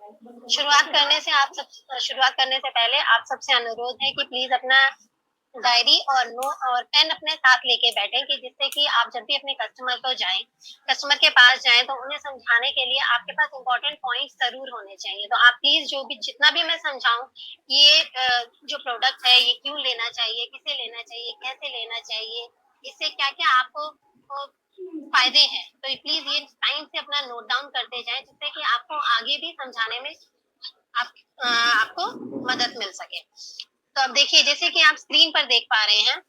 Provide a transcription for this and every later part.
शुरुआत करने से पहले आप सबसे अनुरोध है कि प्लीज अपना डायरी और नो और पेन अपने साथ लेके बैठे, कि जिससे कि आप जब भी अपने कस्टमर के पास जाएं तो उन्हें समझाने के लिए आपके पास इंपॉर्टेंट पॉइंट्स जरूर होने चाहिए। तो आप प्लीज जो भी जितना भी मैं समझाऊं, ये जो प्रोडक्ट है ये क्यों लेना चाहिए, किसे लेना चाहिए, कैसे लेना चाहिए, इससे क्या क्या आपको फायदे हैं, तो प्लीज ये टाइम से अपना नोट डाउन करते जाएं, जिससे कि आपको आगे भी समझाने में आपको मदद मिल सके। तो अब देखिए, जैसे कि आप स्क्रीन पर देख पा रहे हैं।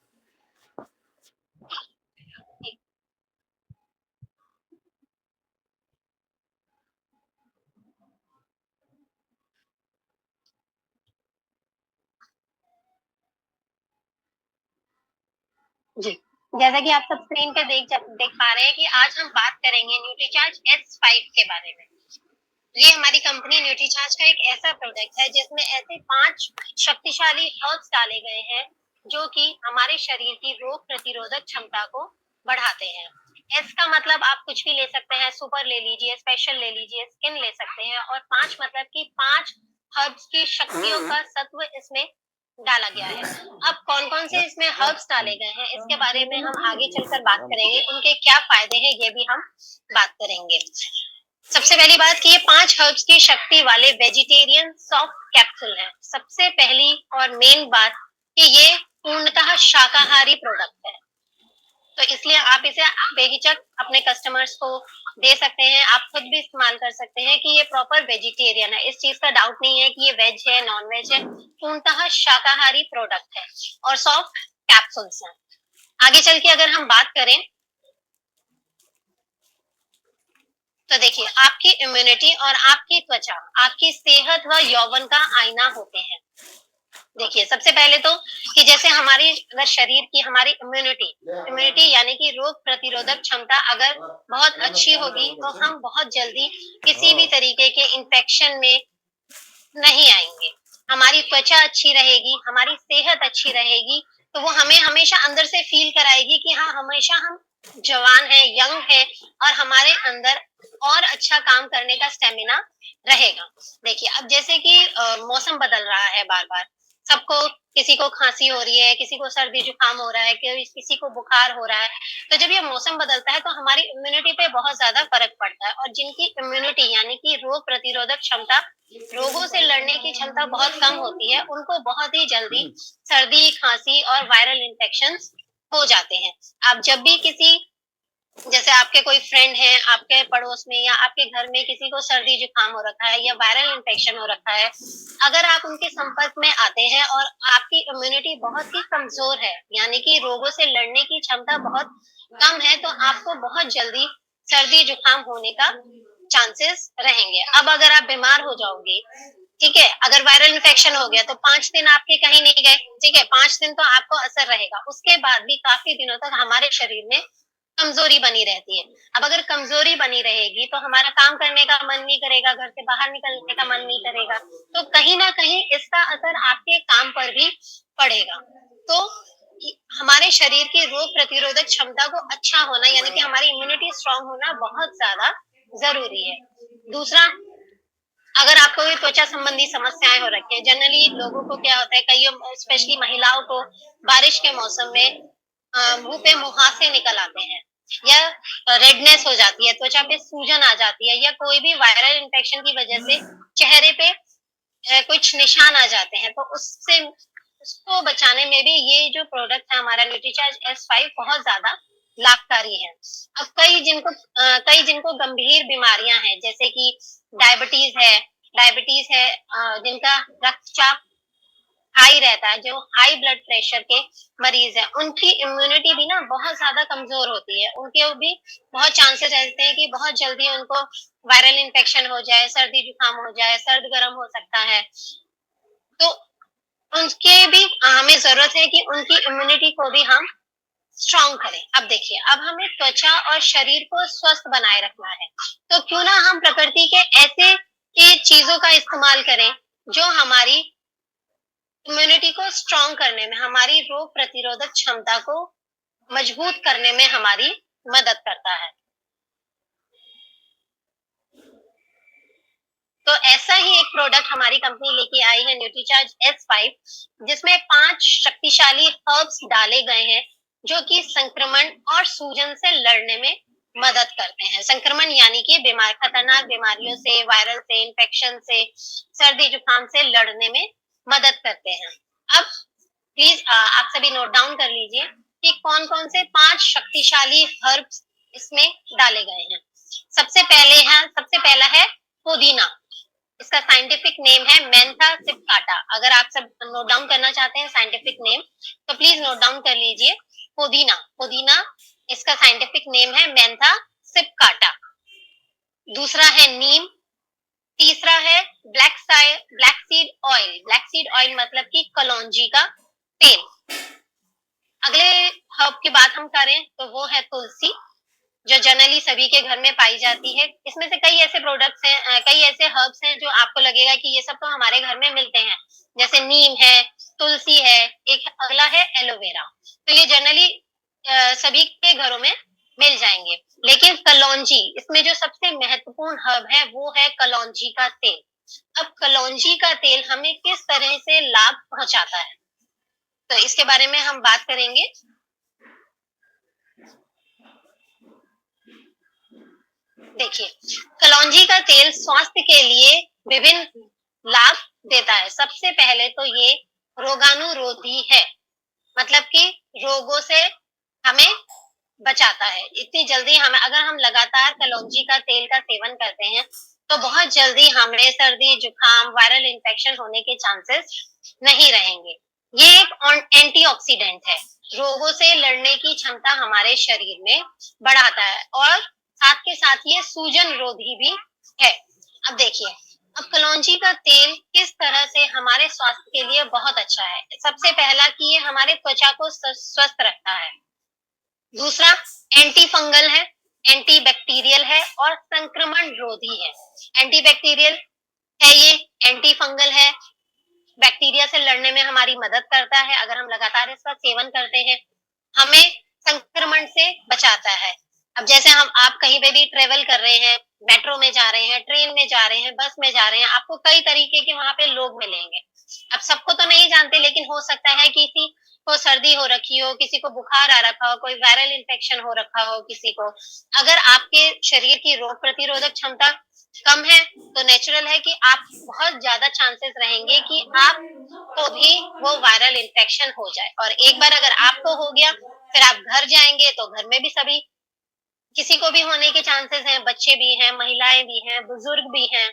जी, जैसा कि आप सब स्क्रीन पे देख पा रहे हैं कि आज हम बात करेंगे न्यूट्रीचार्ज S5 के बारे में। ये हमारी कंपनी न्यूट्रीचार्ज का एक ऐसा प्रोडक्ट है जिसमें ऐसे 5 शक्तिशाली हर्ब्स डाले गए हैं, जो कि हमारे शरीर की रोग प्रतिरोधक क्षमता को बढ़ाते हैं। एस का मतलब आप कुछ भी ले सकते हैं, सुपर ले लीजिए, स्पेशल ले लीजिए, स्किन ले सकते हैं, और 5 मतलब कि 5 हर्ब्स की शक्तियों का सत्व इसमें डाला गया है। अब कौन-कौन से इसमें हर्ब्स डाले गए हैं, इसके बारे में हम आगे चलकर बात करेंगे। उनके क्या फायदे हैं, ये भी हम बात करेंगे। सबसे पहली बात कि ये 5 हर्ब्स की शक्ति वाले वेजिटेरियन सॉफ्ट कैप्सूल हैं। सबसे पहली और मेन बात कि ये पूर्णतः शाकाहारी प्रोडक्ट है। तो इसलिए आप इसे बेहिचक अपने कस्टमर्स को दे सकते हैं। आप खुद भी इस्तेमाल कर सकते हैं कि ये प्रॉपर वेजिटेरियन है। इस चीज़ का डाउट नहीं है कि ये वेज है, नॉन-वेज है, पूर्णतः शाकाहारी प्रोडक्ट है और सॉफ्ट कैप्सूल्स हैं। आगे चल के अगर हम बात करें, तो देखिए, आपकी इम्यूनिटी और आपकी त्वचा आपकी सेहत व यौवन का आईना होते हैं। देखिए, सबसे पहले तो कि जैसे हमारी अगर शरीर की हमारी इम्यूनिटी इम्यूनिटी यानी कि रोग प्रतिरोधक क्षमता अगर बहुत अच्छी होगी, तो हम बहुत जल्दी किसी भी तरीके के इन्फेक्शन में नहीं आएँगे। हमारी त्वचा अच्छी रहेगी, हमारी सेहत अच्छी रहेगी, तो वो हमें हमेशा अंदर से फ़ील कराएगी कि हाँ, हमेशा हम जवान हैं, यंग हैं, और हमारे अंदर और अच्छा काम करने का स्टैमिना रहेगा। देखिए, अब जैसे कि मौसम बदल रहा है बार-बार, सबको किसी को खाँसी हो रही है, किसी को सर्दी-जुकाम हो रहा है, किसी को बुखार हो रहा है। तो जब ये मौसम बदलता है, तो हमारी इम्यूनिटी पे बहुत ज़्यादा फ़र्क पड़ता है, और जिनकी इम्यूनिटी यानी कि रोग प्रतिरोधक क्षमता, रोगों से लड़ने की क्षमता बहुत कम होती है, उनको बहुत ही जल्दी सर्दी, खाँसी और वायरल इन्फेक्शंस हो जाते हैं। आप जब भी किसी जैसे आपके कोई फ्रेंड है, आपके पड़ोस में या आपके घर में किसी को सर्दी-जुकाम हो रखा है या वायरल इन्फेक्शन हो रखा है, अगर आप उनके संपर्क में आते हैं और आपकी इम्यूनिटी बहुत ही कमज़ोर है, यानी कि रोगों से लड़ने की क्षमता बहुत कम है, तो आपको बहुत जल्दी सर्दी-जुकाम होने का चांसेस रहेंगे। अब अगर आप बीमार हो जाओगे, ठीक है? अगर वायरल इन्फेक्शन हो गया, तो 5 दिन आपके कहीं नहीं गए, ठीक है? 5 दिन तो आपको असर रहेगा। उसके बाद भी काफ़ी दिनों तक हमारे शरीर में कमज़ोरी बनी रहती है। अब अगर कमज़ोरी बनी रहेगी, तो हमारा काम करने का मन नहीं करेगा, घर से बाहर निकलने का मन नहीं करेगा, तो कहीं न कहीं इसका असर आपके काम पर भी पड़ेगा। तो हमारे शरीर की रोग प्रतिरोधक क्षमता को अच्छा होना, यानी कि हमारी इम्यूनिटी स्ट्रांग होना बहुत ज़्यादा ज़रूरी है। दूसरा, अगर आपको कोई त्वचा संबंधी समस्याएँ हो रखी हैं, जनरली लोगों को क्या होता है, कईयों स्पेशली महिलाओं को बारिश के मौसम में मुँह पे मुहासे निकल आते हैं, या रेडनेस हो जाती है, त्वचा पे सूजन आ जाती है, या कोई भी वायरल इन्फेक्शन की वजह से चेहरे पे कुछ निशान आ जाते हैं, तो उससे उसको बचाने में भी ये जो प्रोडक्ट है हमारा न्यूट्रीचार्ज S5 बहुत ज़्यादा लाभकारी है। अब कई जिनको गंभीर बीमारियाँ हैं, जैसे कि डायबिटीज़ है, जिनका रक्तचाप हाई रहता है, जो हाई ब्लड प्रेशर के मरीज़ हैं, उनकी इम्यूनिटी भी ना बहुत ज़्यादा कमज़ोर होती है। उनके भी बहुत चांसेस रहते हैं कि बहुत जल्दी उनको वायरल इन्फेक्शन हो जाए, सर्दी-जुकाम हो जाए, सर्द-गरम हो सकता है। तो उनके भी हमें ज़रूरत है कि उनकी इम्यूनिटी को भी हम स्ट्रॉन्ग करें। अब देखिए, अब हमें त्वचा और शरीर को स्वस्थ बनाए रखना है, तो क्यों ना हम प्रकृति के ऐसे की चीज़ों का इस्तेमाल करें, जो हमारी इम्यूनिटी को स्ट्रॉन्ग करने में, हमारी रोग प्रतिरोधक क्षमता को मजबूत करने में हमारी मदद करता है। तो ऐसा ही एक प्रोडक्ट हमारी कंपनी लेके आई है न्यूट्रीचार्ज S5, जिसमें 5 शक्तिशाली हर्ब्स डाले गए हैं जो कि संक्रमण और सूजन से लड़ने में मदद करते हैं। संक्रमण यानी कि खतरनाक बीमारियों से, वायरल से, इन्फेक्शन से, सर्दी जुकाम से लड़ने में मदद करते हैं। अब प्लीज आप सभी नोट डाउन कर लीजिए कि कौन-कौन से 5 शक्तिशाली हर्ब्स इसमें डाले गए हैं। सबसे पहला है पुदीना। इसका साइंटिफिक नेम है मेंथा सिप्काटा। अगर आप सब नोट डाउन करना चाहते हैं साइंटिफिक नेम, तो प्लीज नोट डाउन कर लीजिए। पुदीना, पुदीना इसका साइंटिफिक नेम है मेंथा सिप्काटा। दूसरा है नीम। तीसरा है black seed oil. Black seed oil मतलब कि कलौंजी का तेल। अगले हर्ब की बात हम करें तो वो है तुलसी, जो जनरली सभी के घर में पाई जाती है। इसमें से कई ऐसे प्रोडक्ट्स हैं, कई ऐसे हर्ब्स हैं जो आपको लगेगा कि ये सब तो हमारे घर में मिलते हैं, जैसे नीम है, तुलसी है, एक अगला है एलोवेरा। तो ये जनरली सभी के घरों में मिल जाएंगे। लेकिन कलौंजी, इसमें जो सबसे महत्वपूर्ण हर्ब है वो है कलौंजी का तेल। अब कलौंजी का तेल हमें किस तरह से लाभ पहुंचाता है, तो इसके बारे में हम बात करेंगे। देखिए, कलौंजी का तेल स्वास्थ्य के लिए विभिन्न लाभ देता है। सबसे पहले तो ये रोगाणुरोधी है, मतलब कि रोगों से हमें बचाता है। इतनी जल्दी हमें, अगर हम लगातार कलौंजी का तेल का सेवन करते हैं तो बहुत जल्दी हमें सर्दी जुकाम, वायरल इन्फेक्शन होने के चांसेस नहीं रहेंगे। ये एक एंटीऑक्सीडेंट है, रोगों से लड़ने की क्षमता हमारे शरीर में बढ़ाता है और साथ के साथ ये सूजन रोधी भी है। अब देखिए, अब कलौंजी का तेल किस तरह से हमारे स्वास्थ्य के लिए बहुत अच्छा है। सबसे पहला कि ये हमारे त्वचा को स्वस्थ रखता है। दूसरा, एंटी फंगल है, एंटी बैक्टीरियल है और संक्रमण रोधी है। एंटी बैक्टीरियल है ये, एंटी फंगल है, बैक्टीरिया से लड़ने में हमारी मदद करता है। अगर हम लगातार इसका सेवन करते हैं, हमें संक्रमण से बचाता है। अब जैसे आप कहीं पे भी ट्रेवल कर रहे हैं, मेट्रो में जा रहे हैं, ट्रेन में जा रहे हैं, बस में जा रहे हैं, आपको कई तरीके के वहां पे लोग मिलेंगे। अब सबको तो नहीं जानते, लेकिन हो सकता है किसी को सर्दी हो रखी हो, किसी को बुखार आ रखा हो, कोई वायरल इन्फेक्शन हो रखा हो किसी को। अगर आपके शरीर की रोग प्रतिरोधक क्षमता कम है तो नेचुरल है कि आप बहुत ज्यादा चांसेस रहेंगे कि आपको भी वो वायरल इन्फेक्शन हो जाए। और एक बार अगर आपको हो गया, फिर आप घर जाएंगे तो घर में भी सभी किसी को भी होने के चांसेस हैं, बच्चे भी हैं, महिलाएं भी हैं, बुजुर्ग भी हैं।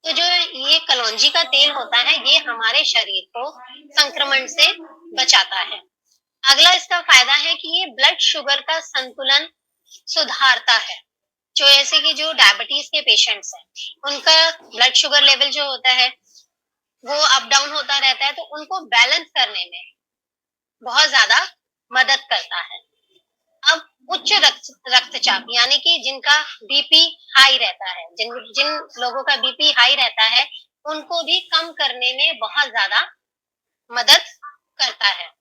तो जो ये कलौंजी का तेल होता है, ये हमारे शरीर को संक्रमण से बचाता है। अगला इसका फायदा है कि ये ब्लड शुगर का संतुलन सुधारता है। जो ऐसे कि जो डायबिटीज के पेशेंट्स हैं, उनका ब्लड शुगर लेवल जो होता है वो अप डाउन होता रहता है, तो उनको बैलेंस करने में बहुत ज्यादा मदद करता है। अब उच्च रक्तचाप यानी कि जिनका बीपी हाई रहता है, जिन जिन लोगों का बीपी हाई रहता है, उनको भी कम करने में बहुत ज्यादा मदद करता है।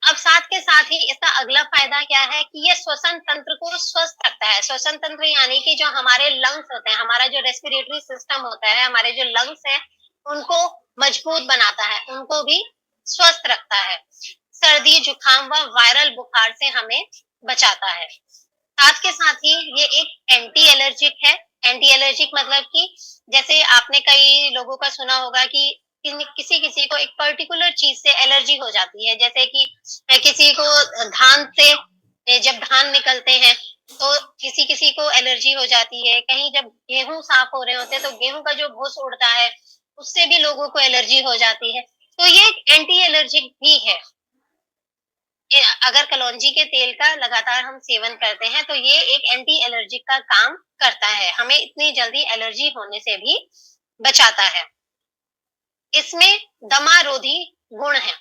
अब साथ के साथ ही इसका अगला फायदा क्या है कि ये श्वसन तंत्र को स्वस्थ रखता है। श्वसन तंत्र यानी कि जो हमारे लंग्स होते हैं, हमारा जो रेस्पिरेटरी सिस्टम होता है, हमारे जो लंग्स हैं, उनको मजबूत बनाता है, उनको भी स्वस्थ रखता है। सर्दी जुकाम व वायरल बुखार से हमें बचाता है। साथ के साथ ही ये एक एंटी एलर्जिक है। एंटी एलर्जिक मतलब कि जैसे आपने कई लोगों का सुना होगा कि किसी किसी को एक पर्टिकुलर चीज से एलर्जी हो जाती है, जैसे कि किसी को धान से, जब धान निकलते हैं तो किसी किसी को एलर्जी हो जाती है। कहीं जब गेहूं साफ हो रहे होते हैं तो गेहूं का जो भूस उड़ता है उससे भी लोगों को एलर्जी हो जाती है। तो ये एंटी एलर्जिक भी है। अगर कलौंजी के तेल का लगातार हम सेवन करते हैं तो ये एक एंटी एलर्जिक का काम करता है, हमें इतनी जल्दी एलर्जी होने से भी बचाता है। इसमें दमारोधी गुण है।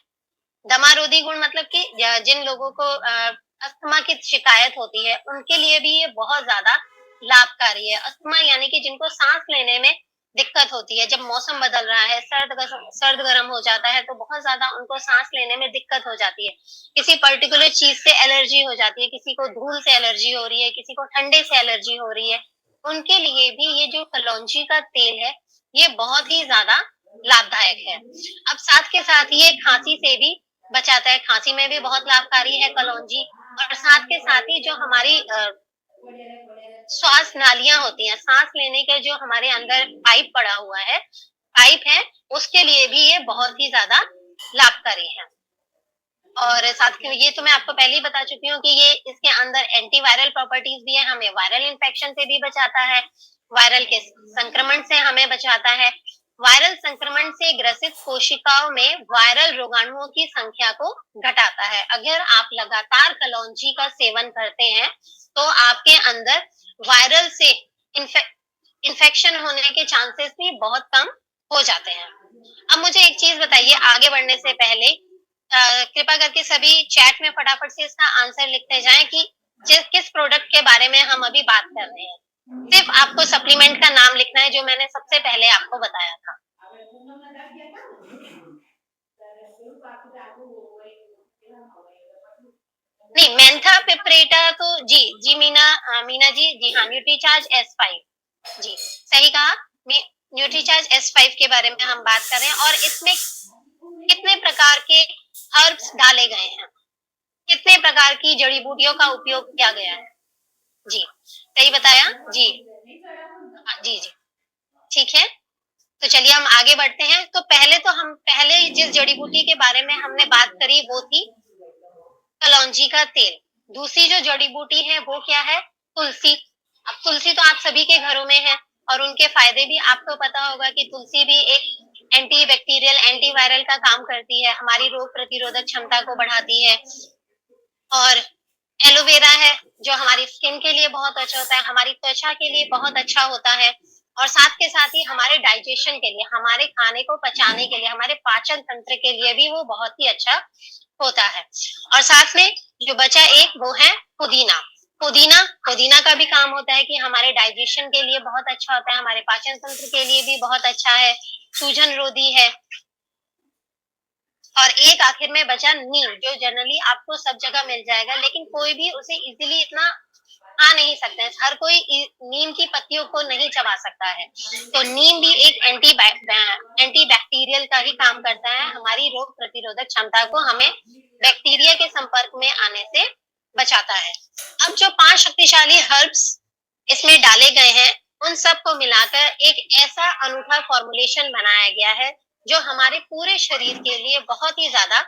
दमारोधी गुण मतलब कि जिन लोगों को अस्थमा की शिकायत होती है, उनके लिए भी ये बहुत ज्यादा लाभकारी है। अस्थमा यानी कि जिनको सांस लेने में दिक्कत होती है, जब मौसम बदल रहा है, सर्द गर्म हो जाता है, तो बहुत ज्यादा उनको सांस लेने में दिक्कत हो जाती है। किसी पर्टिकुलर चीज से एलर्जी हो जाती है, किसी को धूल से एलर्जी हो रही है, किसी को ठंडे से एलर्जी हो रही है, उनके लिए भी ये जो कलौंजी का तेल है, ये बहुत ही ज़्यादा लाभदायक है। अब साथ के साथ ये खाँसी से भी बचाता है, खाँसी में भी बहुत लाभकारी है कलौंजी और साथ के साथ ही जो हमारी श्वास नालियाँ होती हैं, साँस लेने का जो हमारे अंदर पाइप है, उसके लिए भी ये बहुत ही ज़्यादा लाभकारी है। और साथ के ये तो मैं आपको पहले ही बता चुकी हूँ कि ये इसके अंदर एंटीवायरल प्रॉपर्टीज़ भी है, हमें वायरल इन्फेक्शन से भी बचाता है, वायरल के संक्रमण से हमें बचाता है। वायरल संक्रमण से ग्रसित कोशिकाओं में वायरल रोगाणुओं की संख्या को घटाता है। अगर आप लगातार कलौंजी का सेवन करते हैं, तो आपके अंदर वायरल से इन्फेक्शन होने के चांसेस भी बहुत कम हो जाते हैं। अब मुझे एक चीज़ बताइए आगे बढ़ने से पहले कृपया करके सभी चैट में फटाफट से इसका आंसर लिखते जाएँ कि किस प्रोडक्ट के बारे में हम अभी बात कर रहे हैं। सिर्फ आपको सप्लीमेंट का नाम लिखना है जो मैंने सबसे पहले आपको बताया था। नहीं, मेंथा पिपरेटा तो जी, जी मीना जी, जी हाँ, न्यूट्रीचार्ज S5 जी, सही कहा। मी न्यूट्रीचार्ज S5 के बारे में हम बात कर रहे हैं और इसमें कितने प्रकार के हर्ब्स डाले गए हैं, कितने प्रकार की जड़ी-बूटियों का उपयोग किया गया है। जी, सही बताया? जी। हाँ, जी, जी, ठीक है। तो चलिए हम आगे बढ़ते हैं। तो पहले जिस जड़ी-बूटी के बारे में हमने बात करी वो थी कलौंजी का तेल। दूसरी जो जड़ी-बूटी है वो क्या है? तुलसी। अब तुलसी तो आप सभी के घरों में है और उनके फ़ायदे भी आपको पता होगा कि तुलसी भी एक एंटीबैक्टीरियल, एंटीवायरल का काम करती है, हमारी रोग प्रतिरोधक क्षमता को बढ़ाती है और एलोवेरा है, जो हमारी स्किन के लिए बहुत अच्छा होता है, हमारी त्वचा के लिए बहुत अच्छा होता है और साथ के साथ ही हमारे डाइजेशन के लिए, हमारे खाने को पचाने के लिए, हमारे पाचन तंत्र के लिए भी वो बहुत ही अच्छा होता है। और साथ में जो बचा एक वो है पुदीना। पुदीना पुदीना का भी काम होता है कि हमारे डाइजेशन के लिए बहुत अच्छा होता है, हमारे पाचन तंत्र के लिए भी बहुत अच्छा है, सूजन रोधी है। और एक आखिर में बचा नीम, जो जनरली आपको सब जगह मिल जाएगा, लेकिन कोई भी उसे इज़िली इतना खा नहीं सकता है। हर कोई नीम की पत्तियों को नहीं चबा सकता है। तो नीम भी एक एंटीबैक्टीरियल का ही काम करता है, हमारी रोग प्रतिरोधक क्षमता को हमें बैक्टीरिया के संपर्क में आने से बचाता है। अब जो 5 शक्तिशाली हर्ब्स इसमें डाले गए हैं, उन सबको मिलाकर एक ऐसा अनूठा फॉर्मूलेशन बनाया गया है, जो हमारे पूरे शरीर के लिए बहुत ही ज़्यादा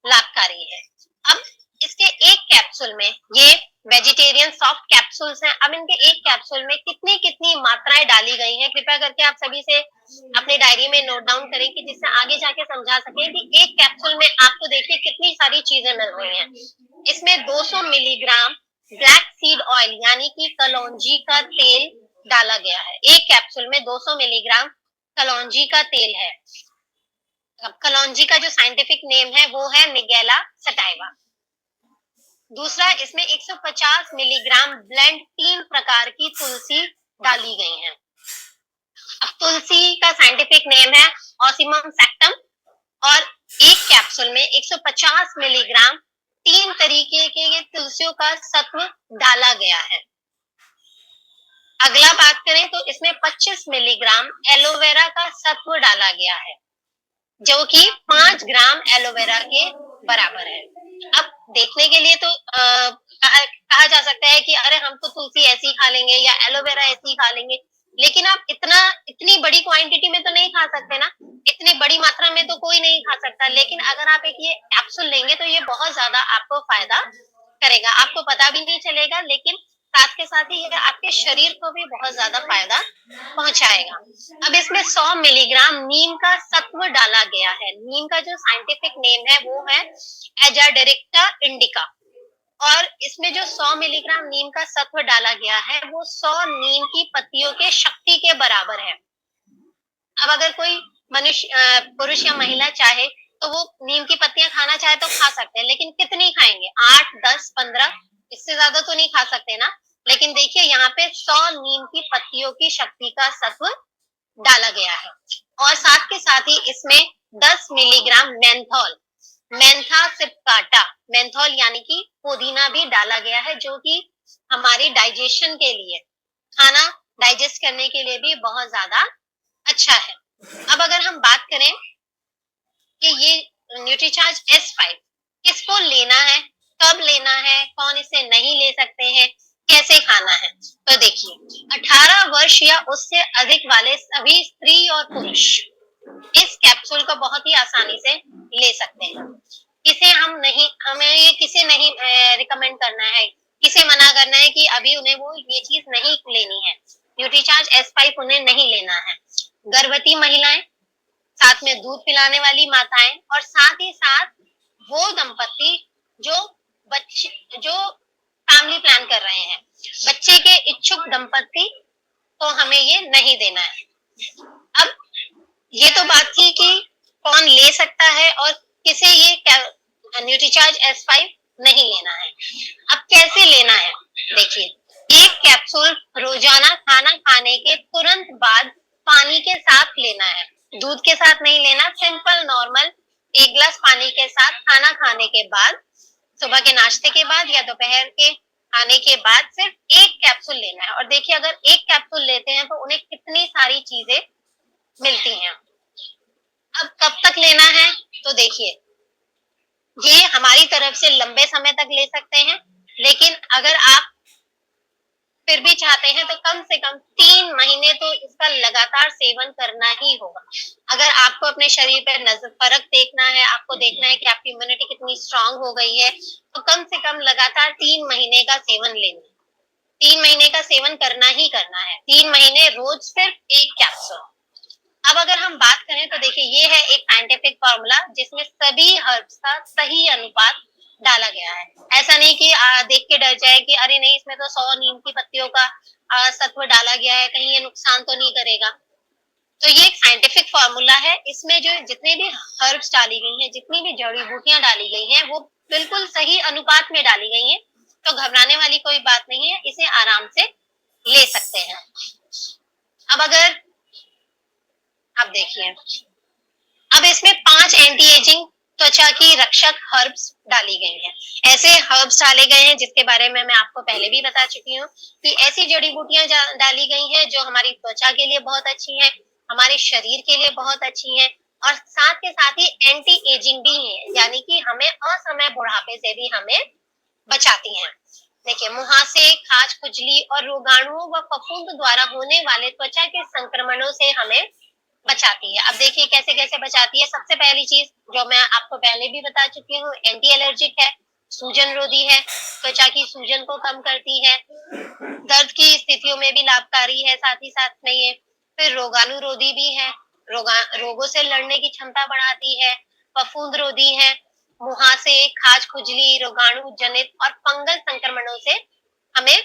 लाभकारी है। अब इसके एक कैप्सूल में ये वेजिटेरियन सॉफ्ट कैप्सूल्स हैं। अब इनके एक कैप्सूल में कितनी-कितनी मात्राएँ डाली गई हैं, कृपया करके आप सभी से अपनी डायरी में नोट डाउन करें कि जिससे आगे जाके समझा सकें कि एक कैप्सूल में आपको देखिए कितनी सारी चीज़ें मिल रही हैं। इसमें 200 मिलीग्राम ब्लैक सीड ऑयल यानी कि कलौंजी का तेल डाला गया है। एक कैप्सूल में 200 मिलीग्राम कलौंजी का तेल है। अब कलौंजी का जो साइंटिफिक नेम है वो है निगेला सटाइवा। दूसरा इसमें 150 मिलीग्राम ब्लेंड 3 प्रकार की तुलसी डाली गई है। अब तुलसी का साइंटिफिक नेम है ऑसिमम सैक्टम और एक कैप्सूल में 150 मिलीग्राम 3 तरीके के तुलसियों का सत्व डाला गया है। अगला बात करें तो इसमें 25 मिलीग्राम एलोवेरा का सत्व डाला गया है, जो कि 5 ग्राम एलोवेरा के बराबर है। अब देखने के लिए तो कहा जा सकता है कि अरे हम तो तुलसी ऐसी खा लेंगे या एलोवेरा ऐसी खा लेंगे, लेकिन आप इतनी बड़ी क्वांटिटी में तो नहीं खा सकते ना, इतनी बड़ी मात्रा में तो कोई नहीं खा सकता। लेकिन अगर आप एक ये कैप्सूल लेंगे तो ये बहुत ज़्यादा आपको फ़ायदा करेगा, आपको पता भी नहीं चलेगा, लेकिन साथ के साथ ही ये आपके शरीर को भी बहुत ज़्यादा फ़ायदा पहुँचाएगा। अब इसमें 100 मिलीग्राम नीम का सत्व डाला गया है। नीम का जो साइंटिफिक नेम है वो है एजाडिरेक्टा इंडिका और इसमें जो 100 मिलीग्राम नीम का सत्व डाला गया है वो 100 नीम की पत्तियों के शक्ति के बराबर है। अब अगर कोई पुरुष या महिला चाहे तो वो नीम की पत्तियाँ खाना चाहे तो खा सकते हैं, लेकिन कितनी खाएँगे? 8, 10, 15 इससे ज़्यादा तो नहीं खा सकते ना। लेकिन देखिए यहाँ पे 100 नीम की पत्तियों की शक्ति का सत्व डाला गया है और साथ के साथ ही इसमें 10 मिलीग्राम मेंथॉल, मेंथा सिप्काटा, मेंथॉल यानी कि पुदीना भी डाला गया है, जो कि हमारी डाइजेशन के लिए, खाना डाइजेस्ट करने के लिए भी बहुत ज्यादा अच्छा है। अब अगर हम बात करें कि ये न्यूट्रीचार्ज S5 किसको लेना है, कब लेना है, कौन इसे नहीं ले सकते हैं, कैसे खाना है, तो देखिए 18 वर्ष या उससे अधिक वाले सभी स्त्री और पुरुष इस कैप्सूल को बहुत ही आसानी से ले सकते हैं। किसे हम नहीं, हमें ये किसे नहीं रिकमेंड करना है, किसे मना करना है कि अभी उन्हें वो ये चीज नहीं लेनी है, न्यूट्रीचार्ज S5 उन्हें नहीं लेना है। गर्भवती महिलाएं, साथ में दूध पिलाने वाली माताएं और साथ ही साथ वो दंपति जो जो फैमिली प्लान कर रहे हैं, बच्चे के इच्छुक दंपति को हमें ये नहीं देना है। अब ये तो बात थी कि कौन ले सकता है और किसे ये न्यूट्रीचार्ज S5 नहीं लेना है। अब कैसे लेना है, देखिए एक कैप्सूल रोजाना खाना खाने के तुरंत बाद पानी के साथ लेना है, दूध के साथ नहीं लेना, सिंपल नॉर्मल 1 गिलास पानी के साथ खाना खाने के बाद, सुबह के नाश्ते के बाद या दोपहर के खाने के बाद सिर्फ एक कैप्सूल लेना है। और देखिए अगर एक कैप्सूल लेते हैं तो उन्हें कितनी सारी चीजें मिलती हैं। अब कब तक लेना है, तो देखिए ये हमारी तरफ से लंबे समय तक ले सकते हैं, लेकिन अगर आप फिर भी चाहते हैं तो कम से कम 3 महीने तो इसका लगातार सेवन करना ही होगा। अगर आपको अपने शरीर पर नजर फर्क देखना है, आपको देखना है कि आपकी इम्यूनिटी कितनी स्ट्रांग हो गई है, तो कम से कम लगातार 3 महीने का सेवन लेना, 3 महीने का सेवन करना ही करना है, 3 महीने रोज सिर्फ एक कैप्सूल। अब अगर हम बात करें तो देखिए ये है एक साइंटिफिक फॉर्मूला जिसमें सभी हर्ब्स का सही अनुपात डाला गया है। ऐसा नहीं कि देख के डर जाए कि अरे नहीं इसमें तो 100 नीम की पत्तियों का सत्व डाला गया है, कहीं ये नुकसान तो नहीं करेगा। तो ये एक साइंटिफिक फॉर्मूला है, इसमें जो जितने भी हर्ब्स डाली गई हैं, जितनी भी जड़ी बूटियां डाली गई हैं, वो बिल्कुल सही अनुपात में डाली गई हैं, तो घबराने वाली कोई बात नहीं है, इसे आराम से ले सकते हैं। अब अगर आप देखिए, अब इसमें 5 एंटी एजिंग त्वचा की रक्षक हर्ब्स डाली गई हैं। ऐसे हर्ब्स डाले गए हैं जिसके बारे में मैं आपको पहले भी बता चुकी हूँ कि ऐसी जड़ी बूटियां डाली गई हैं जो हमारी त्वचा के लिए बहुत अच्छी हैं, हमारे शरीर के लिए बहुत अच्छी हैं और साथ के साथ ही एंटी एजिंग भी है, यानी कि हमें असमय बुढ़ापे से भी हमें बचाती हैं। देखिए मुहासे, खाज, खुजली और रोगाणुओं व फफूंद द्वारा होने वाले त्वचा के संक्रमणों से हमें बचाती है। अब देखिए कैसे कैसे बचाती है। सबसे पहली चीज जो मैं आपको पहले भी बता चुकी हूँ, एंटी एलर्जिक है, सूजन रोधी है, त्वचा की सूजन को कम करती है, दर्द की स्थितियों में भी लाभकारी है, साथ ही साथ में ये फिर रोगाणु रोधी भी है, रोगों से लड़ने की क्षमता बढ़ाती है, फफूंद रोधी है, मुहासे, खाज खुजली, रोगाणु जनित और फंगल संक्रमणों से हमें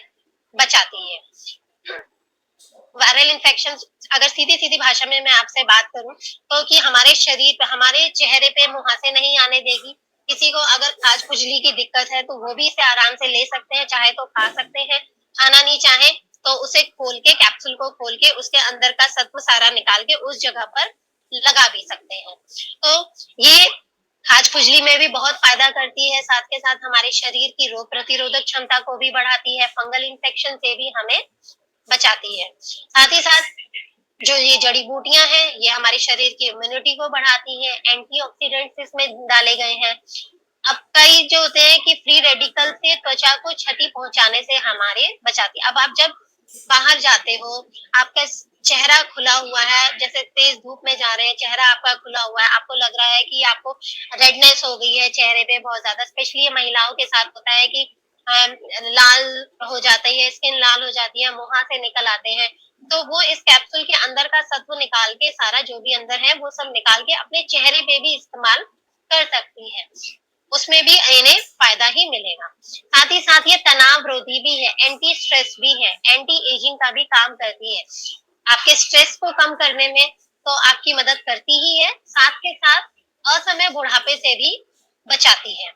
बचाती है। वायरल इन्फेक्शन, अगर सीधी सीधी भाषा में मैं आपसे बात करूं तो कि हमारे शरीर पे, हमारे चेहरे पे मुहासे नहीं आने देगी। किसी को अगर खाज खुजली की दिक्कत है तो वो भी इसे आराम से ले सकते हैं, चाहे तो खा सकते हैं, खाना नहीं चाहे तो उसे खोल के, कैप्सूल को खोल के उसके अंदर का सत्व सारा निकाल के उस जगह पर लगा भी सकते हैं। तो ये खाज खुजली में भी बहुत फायदा करती है, साथ के साथ हमारे शरीर की रोग प्रतिरोधक क्षमता को भी बढ़ाती है, फंगल इन्फेक्शन से भी हमें बचाती है। साथ ही साथ जो ये जड़ी बूटियां हैं ये हमारे शरीर की इम्यूनिटी को बढ़ाती हैं, एंटीऑक्सीडेंट्स इसमें डाले गए हैं। अब कई जो होते हैं कि फ्री रेडिकल से त्वचा को क्षति पहुंचाने से हमारे बचाती है। अब आप जब बाहर जाते हो, आपका चेहरा खुला हुआ है, जैसे तेज धूप में जा रहे हैं, चेहरा आपका खुला हुआ है, आपको लग रहा है कि आपको रेडनेस हो गई है चेहरे पे बहुत ज्यादा, स्पेशली महिलाओं के साथ होता है कि लाल हो जाता है, स्किन लाल हो जाती है, मुंह से निकल आते हैं, तो वो इस कैप्सूल के अंदर का सत्व निकाल के, सारा जो भी अंदर है वो सब निकाल के अपने चेहरे पे भी इस्तेमाल कर सकती है, उसमें भी इन्हें फायदा ही मिलेगा। साथ ही साथ ये तनाव रोधी भी है, एंटी स्ट्रेस भी है, एंटी एजिंग का भी काम करती है, आपके स्ट्रेस को कम करने में तो आपकी मदद करती ही है, साथ के साथ असमय बुढ़ापे से भी बचाती है।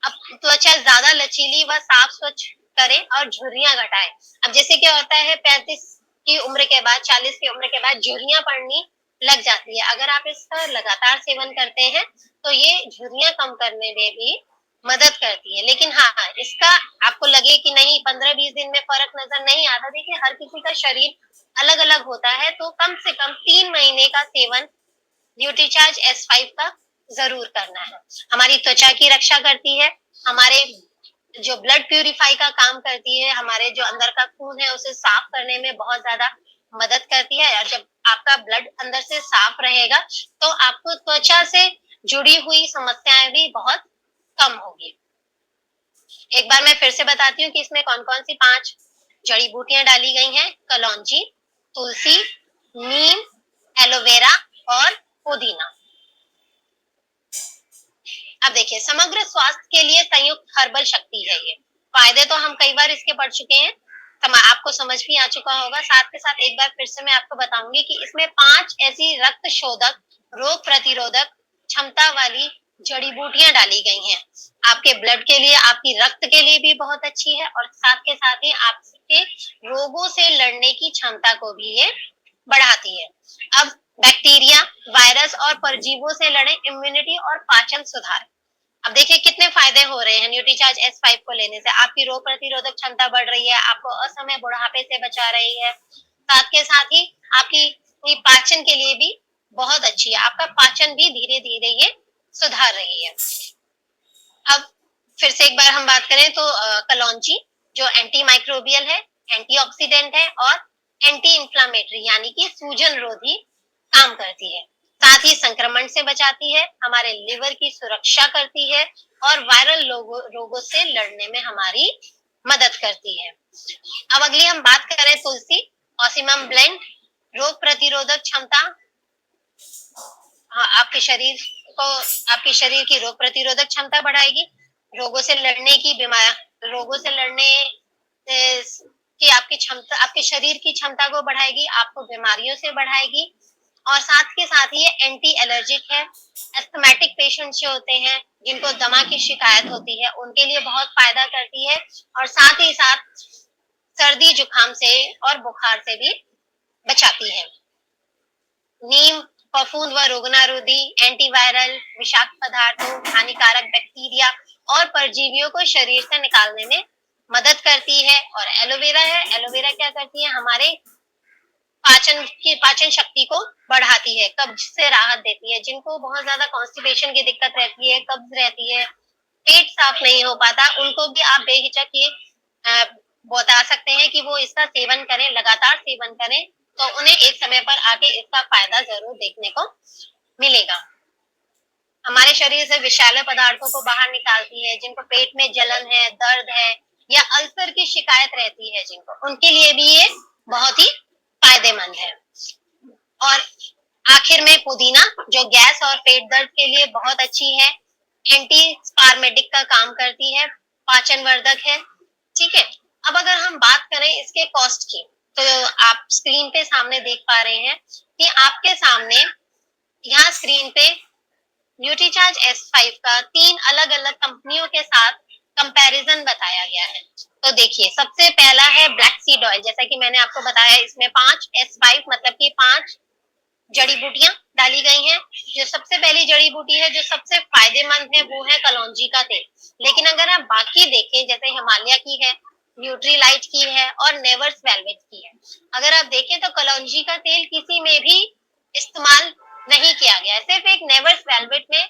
अब त्वचा ज्यादा लचीली व साफ स्वच्छ करे और झुर्रियां घटाए। अब जैसे क्या होता है 35 की उम्र के बाद, 40 की उम्र के बाद झुर्रियां पड़नी लग जाती है, अगर आप इसका लगातार सेवन करते हैं तो ये झुर्रियां कम करने में भी मदद करती है। लेकिन हाँ, इसका आपको लगे कि नहीं 15-20 दिन में फ़र्क नज़र नहीं आता, देखिए हर किसी का शरीर अलग-अलग होता है, तो कम से कम 3 महीने का सेवन न्यूट्रीचार्ज S5 का ज़रूर करना है। हमारी त्वचा की रक्षा करती है, हमारे जो ब्लड प्यूरिफाई का काम करती है, हमारे जो अंदर का खून है उसे साफ करने में बहुत ज़्यादा मदद करती है, और जब आपका ब्लड अंदर से साफ रहेगा, तो आपको त्वचा से जुड़ी हुई समस्याएँ भी बहुत कम होगी। एक बार मैं फिर से बताती हूँ कि इसमें कौन-कौन सी 5 जड़ी-बूटियाँ डाली गई हैं। कलौंजी, तुलसी, नीम, एलोवेरा और पुदीना। अब देखिए, समग्र स्वास्थ्य के लिए संयुक्त हर्बल शक्ति है ये। फ़ायदे तो हम कई बार इसके पढ़ चुके हैं, आपको समझ भी आ चुका होगा। साथ के साथ एक बार फिर से मैं आपको बताऊँगी कि इसमें 5 ऐसी रक्त शोधक, रोग प्रतिरोधक क्षमता वाली जड़ी-बूटियाँ डाली गई हैं। आपके ब्लड के लिए, आपकी रक्त के लिए भी बहुत अच्छी है, और साथ के साथ ही आपके रोगों से लड़ने की क्षमता को भी ये बढ़ाती है। अब बैक्टीरिया, वायरस और परजीवों से लड़े, इम्यूनिटी और पाचन सुधार। अब देखिए कितने फ़ायदे हो रहे हैं न्यूट्रीचार्ज S5 को लेने से। आपकी रोग प्रतिरोधक क्षमता बढ़ रही है, आपको असमय बुढ़ापे से बचा रही है। साथ के साथ ही आपकी ये पाचन के लिए भी बहुत अच्छी है। आपका पाचन भी धीरे-धीरे ये सुधार रही है। अब फिर से एक बार हम बात करें तो कलौंजी जो एंटी माइक्रोबियल है, एंटीऑक्सीडेंट है और एंटी इंफ्लेमेटरी यानी कि सूजन रोधी काम करती है। साथ ही संक्रमण से बचाती है, हमारे लिवर की सुरक्षा करती है और वायरल रोगों से लड़ने में हमारी मदद करती है। अब अगली हम बात करें तुलसी, ऑसिमम ब्लेंड, रोग प्रतिरोधक क्षमता, हाँ, आपके शरीर की रोग प्रतिरोधक क्षमता बढ़ाएगी, रोगों से लड़ने की रोगों से लड़ने की आपकी क्षमता, आपके शरीर की क्षमता को बढ़ाएगी, आपको बीमारियों से बढ़ाएगी, और साथ के साथ ही ये एंटी एलर्जिक है। एस्थमेटिक पेशेंट्स जो होते हैं, जिनको दमा की शिकायत होती है, उनके लिए बहुत फ़ायदा करती है, और साथ ही साथ सर्दी, जुकाम से और बुखार से भी बचाती है। नीम फफूंद व रोगनारोधी, एंटीवायरल, विषाक्त पदार्थों, हानिकारक बैक्टीरिया और परजीवियों को शरीर से निकालने में मदद करती है। और एलोवेरा है, एलोवेरा क्या करती है, हमारे पाचन शक्ति को बढ़ाती है, कब्ज से राहत देती है। जिनको बहुत ज्यादा कॉन्स्टिपेशन की दिक्कत रहती है, कब्ज रहती है, पेट साफ नहीं हो पाता, उनको भी आप बेहिचक ये बता सकते हैं कि वो इसका सेवन करें, लगातार सेवन करें, तो उन्हें एक समय पर आके इसका फायदा जरूर देखने को मिलेगा। हमारे शरीर से विषैले पदार्थों को बाहर निकालती है। जिनको पेट में जलन है, दर्द है या अल्सर की शिकायत रहती है जिनको, उनके लिए भी ये बहुत ही फायदेमंद है। और आखिर में पुदीना जो गैस और पेट दर्द के लिए बहुत अच्छी है, एंटी स्पार्मेटिक का काम करती है, पाचन वर्धक है। ठीक है। अब अगर हम बात करें इसके कॉस्ट की, तो आप स्क्रीन पे सामने देख पा रहे हैं कि आपके सामने यहाँ स्क्रीन पे न्यूट्रीचार्ज S5 का 3 अलग-अलग कंपनियों के साथ कंपैरिजन बताया गया है। तो देखिए, सबसे पहला है ब्लैक सीड ऑयल। जैसा कि मैंने आपको बताया, इसमें 5 S5 मतलब कि 5 जड़ी-बूटियां डाली गई हैं। जो सबसे पहली जड़ी-बूटी है, जो सबसे फायदेमंद है, वो है कलौंजी का तेल। लेकिन अगर आप बाकी देखें, जैसे हिमालय की है, न्यूट्रीलाइट की है और नेवर्स वेलवेट की है, अगर आप देखें तो कलौंजी का तेल किसी में भी इस्तेमाल नहीं किया गया है, सिर्फ एक नेवर्स वेलवेट में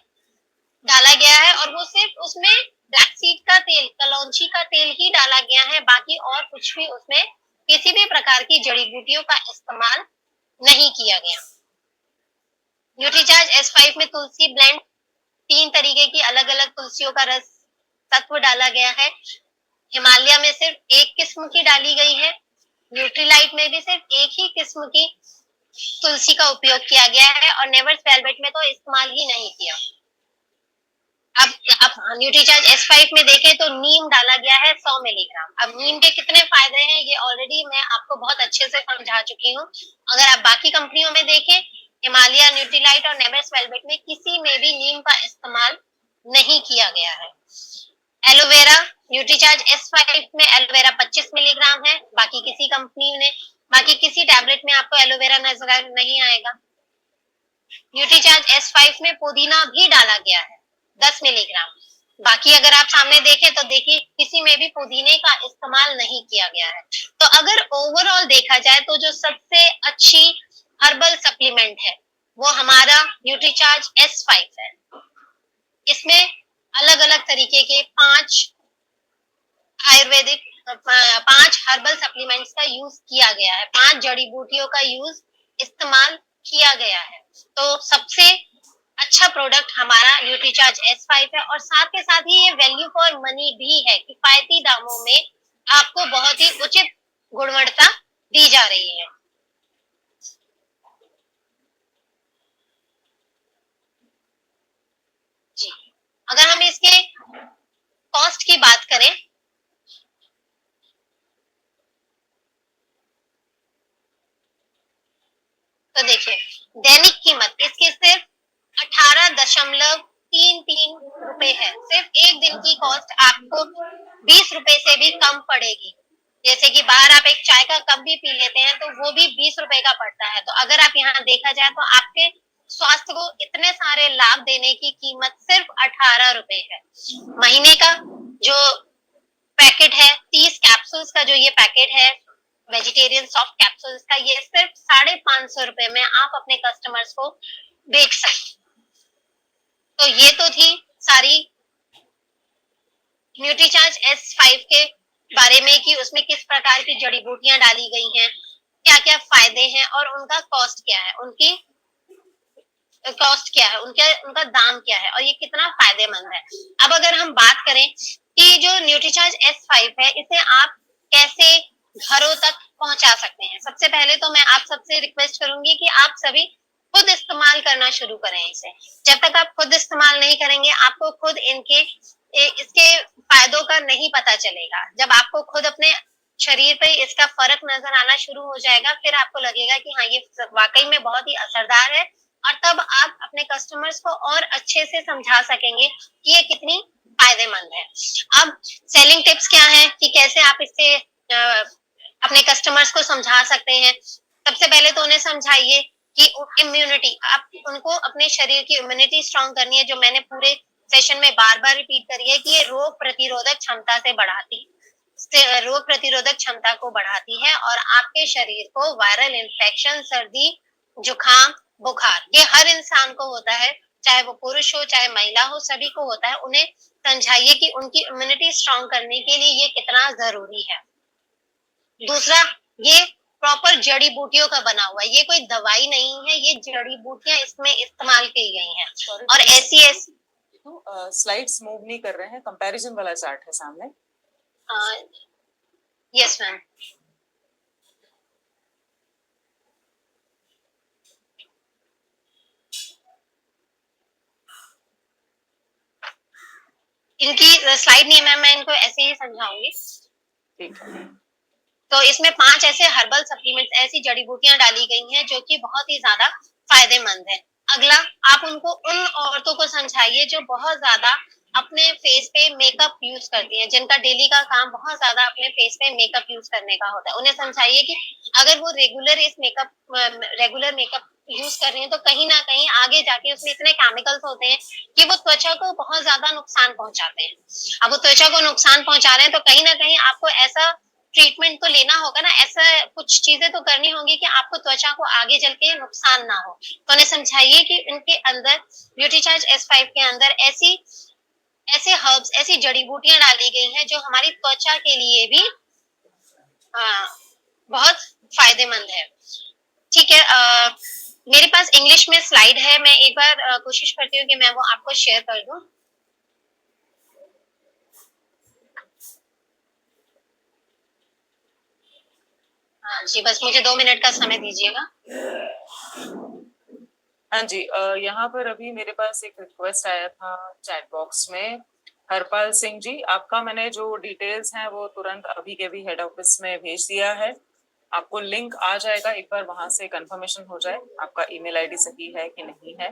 डाला गया है, और वो सिर्फ उसमें ब्लैक सीड का तेल, कलौंजी का तेल ही डाला गया है। बाकी और कुछ भी उसमें किसी भी प्रकार की जड़ी-बूटियों का इस्तेमाल नहीं किया गया। न्यूट्रीचार्ज S5 में तुलसी ब्लेंड, 3 तरीके की अलग-अलग तुलसियों का रस तत्व डाला गया है। हिमालय में सिर्फ एक किस्म की डाली गई है। न्यूट्रीलाइट में भी सिर्फ एक ही किस्म की तुलसी का उपयोग किया गया है, और नेवर्स वेलवेट में तो इस्तेमाल ही नहीं किया। अब न्यूट्रीचार्ज S5 में देखें तो नीम डाला गया है 100 मिलीग्राम। अब नीम के कितने फायदे हैं ये ऑलरेडी मैं आपको बहुत अच्छे से समझा चुकी हूँ। अगर आप बाकी कंपनियों में देखें, हिमालय, न्यूट्रीलाइट और नेवर्स वेलवेट में किसी में भी नीम का इस्तेमाल नहीं किया गया है। एलोवेरा, न्यूट्रीचार्ज S5 में एलोवेरा 25 मिलीग्राम है, बाकी किसी टैबलेट में आपको एलोवेरा नजर नहीं आएगा। न्यूट्रीचार्ज S5 में पुदीना भी डाला गया है 10 मिलीग्राम, बाकी अगर आप सामने देखें तो देखिए किसी में भी पुदीने का इस्तेमाल नहीं किया गया है। तो अगर ओवरऑल देखा जाए तो जो सबसे अच्छी हर्बल सप्लीमेंट है वो हमारा न्यूट्रीचार्ज S5 है। इसमें अलग-अलग तरीके के 5 आयुर्वेदिक 5 हर्बल सप्लीमेंट्स का यूज़ किया गया है, 5 जड़ी-बूटियों का यूज़ इस्तेमाल किया गया है। तो सबसे अच्छा प्रोडक्ट हमारा न्यूट्रीचार्ज S5 है और साथ के साथ ही ये वैल्यू फॉर मनी भी है, किफ़ायती दामों में आपको बहुत ही उचित गुणवत्ता दी जा रही है। जी, अगर हम इसके कॉस्ट की बात करें तो देखिए, दैनिक कीमत इसकी सिर्फ 18.33 रुपए है। सिर्फ एक दिन की कॉस्ट आपको 20 रुपए से भी कम पड़ेगी। जैसे कि बाहर आप एक चाय का कप भी पी लेते हैं तो वो भी 20 रुपए का पड़ता है। तो अगर आप यहाँ देखा जाए तो आपके स्वास्थ्य को इतने सारे लाभ देने की कीमत सिर्फ 18 रुपए है। महीने का जो पैकेट है 30 कैप्सूल्स का जो ये पैकेट है वेजिटेरियन सॉफ्ट कैप्सूल्स का ये सिर्फ 550 रुपए में आप अपने कस्टमर्स को बेच सकते। तो ये तो थी सारी न्यूट्रीचार्ज S5 के बारे में कि उसमें किस प्रकार की जड़ी बूटियां डाली गई हैं, क्या क्या फायदे हैं और उनका कॉस्ट क्या है, उनका दाम क्या है और ये कितना फायदेमंद है। अब अगर हम बात करें कि जो न्यूट्रीचार्ज S5 है इसे आप कैसे घरों तक पहुंचा सकते हैं। सबसे पहले तो मैं आप सबसे रिक्वेस्ट करूंगी कि आप सभी खुद इस्तेमाल करना शुरू करें इसे। जब तक आप खुद इस्तेमाल नहीं करेंगे आपको खुद इसके फायदों का नहीं पता चलेगा। जब आपको खुद अपने शरीर पे इसका फर्क नजर आना शुरू हो जाएगा फिर आपको लगेगा कि हाँ ये वाकई में बहुत ही असरदार है और तब आप अपने कस्टमर्स को और अच्छे से समझा सकेंगे कि ये कितनी फायदेमंद है। अब सेलिंग टिप्स क्या है कि कैसे आप इससे अपने कस्टमर्स को समझा सकते हैं। सबसे पहले तो उन्हें समझाइए कि इम्यूनिटी आप उनको अपने शरीर की इम्यूनिटी स्ट्रांग करनी है जो मैंने पूरे सेशन में बार-बार रिपीट करी है कि ये रोग प्रतिरोधक क्षमता से बढ़ाती रोग प्रतिरोधक क्षमता को बढ़ाती है और आपके शरीर को वायरल इन्फेक्शन, सर्दी, जुकाम, बुखार ये हर इंसान को होता है, चाहे वो पुरुष हो, चाहे महिला हो, सभी को होता है। उन्हें समझाइए कि उनकी इम्यूनिटी स्ट्रांग करने के लिए ये कितना ज़रूरी है। दूसरा, ये प्रॉपर जड़ी-बूटियों का बना हुआ है, ये कोई दवाई नहीं है, ये जड़ी-बूटियाँ इसमें इस्तेमाल की गई हैं और ऐसी स्लाइड्स मूव नहीं कर रहे हैं, कंपैरिजन वाला चार्ट है सामने। Yes ma'am. इनकी स्लाइड नहीं है मैम, मैं इनको ऐसे ही समझाऊंगी। ठीक है। तो इसमें 5 ऐसे हर्बल सप्लीमेंट्स ऐसी जड़ी-बूटियां डाली गई हैं जो कि बहुत ही ज़्यादा फायदेमंद है। अगला, आप उनको उन औरतों को समझाइए जो बहुत ज़्यादा अपने फेस पे मेकअप यूज़ करती हैं, जिनका डेली का काम बहुत ज़्यादा अपने फेस पे मेकअप यूज़ करने का होता है। उन्हें समझाइए कि अगर वो रेगुलर मेकअप यूज़ कर रही हैं तो कहीं न कहीं आगे जाके उसमें इतने केमिकल्स होते हैं कि वो त्वचा को बहुत ज़्यादा नुकसान पहुँचाते हैं। अब वो त्वचा को नुकसान पहुँचा रहे हैं तो कहीं न कहीं आपको ऐसा ट्रीटमेंट तो लेना होगा ना, ऐसा कुछ चीजें तो करनी होंगी कि आपको त्वचा को आगे चल के नुकसान ना हो। तो उन्हें समझाइए कि इनके अंदर न्यूट्रीचार्ज S5 के अंदर ऐसे हर्ब्स, ऐसी जड़ी-बूटियाँ डाली गई हैं जो हमारी त्वचा के लिए भी बहुत फ़ायदेमंद है। ठीक है, मेरे पास इंग्लिश में स्लाइड है, मैं एक बार कोशिश करती हूँ कि मैं वो आपको शेयर कर दूँ। हाँ जी, बस मुझे 2 मिनट का समय दीजिएगा। हाँ जी, यहाँ पर अभी मेरे पास एक रिक्वेस्ट आया था चैट बॉक्स में। हरपाल सिंह जी, आपका मैंने जो डिटेल्स हैं वो तुरंत अभी के अभी हेड ऑफिस में भेज दिया है। आपको लिंक आ जाएगा, एक बार वहां से कंफर्मेशन हो जाए आपका ईमेल आईडी सही है कि नहीं है।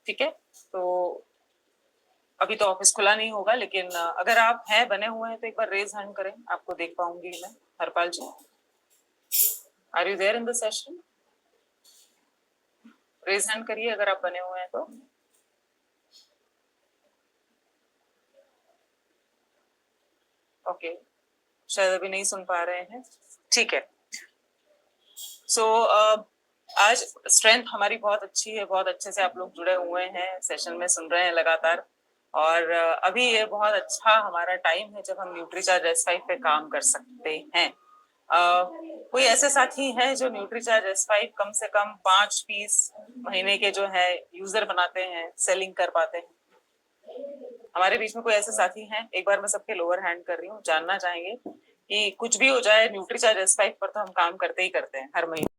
ठीक है, तो अभी तो ऑफिस खुला नहीं होगा, लेकिन अगर आप हैं बने हुए हैं तो एक बार रेज हैंड करें, आपको देख पाऊंगी मैं। Harpal ji, are you there in the session? Raise hand करिए अगर आप बने हुए हैं तो। ओके, शायद अभी नहीं सुन पा रहे हैं, ठीक है। सो आज स्ट्रेंथ हमारी बहुत अच्छी है, बहुत अच्छे से आप लोग जुड़े हुए हैं, सेशन में सुन रहे हैं लगातार। और अभी ये बहुत अच्छा हमारा टाइम है जब हम न्यूट्रीचार्ज S5 पे काम कर सकते हैं। कोई ऐसे साथी हैं जो न्यूट्रीचार्ज S5 कम से कम 5 पीस महीने के जो है यूजर बनाते हैं, सेलिंग कर पाते हैं? हमारे बीच में कोई ऐसे साथी हैं? एक बार मैं सबके लोअर हैंड कर रही हूँ, जानना चाहेंगे कि कुछ भी हो जाए न्यूट्रीचार्ज S5 पर तो हम काम करते ही करते हैं हर महीने।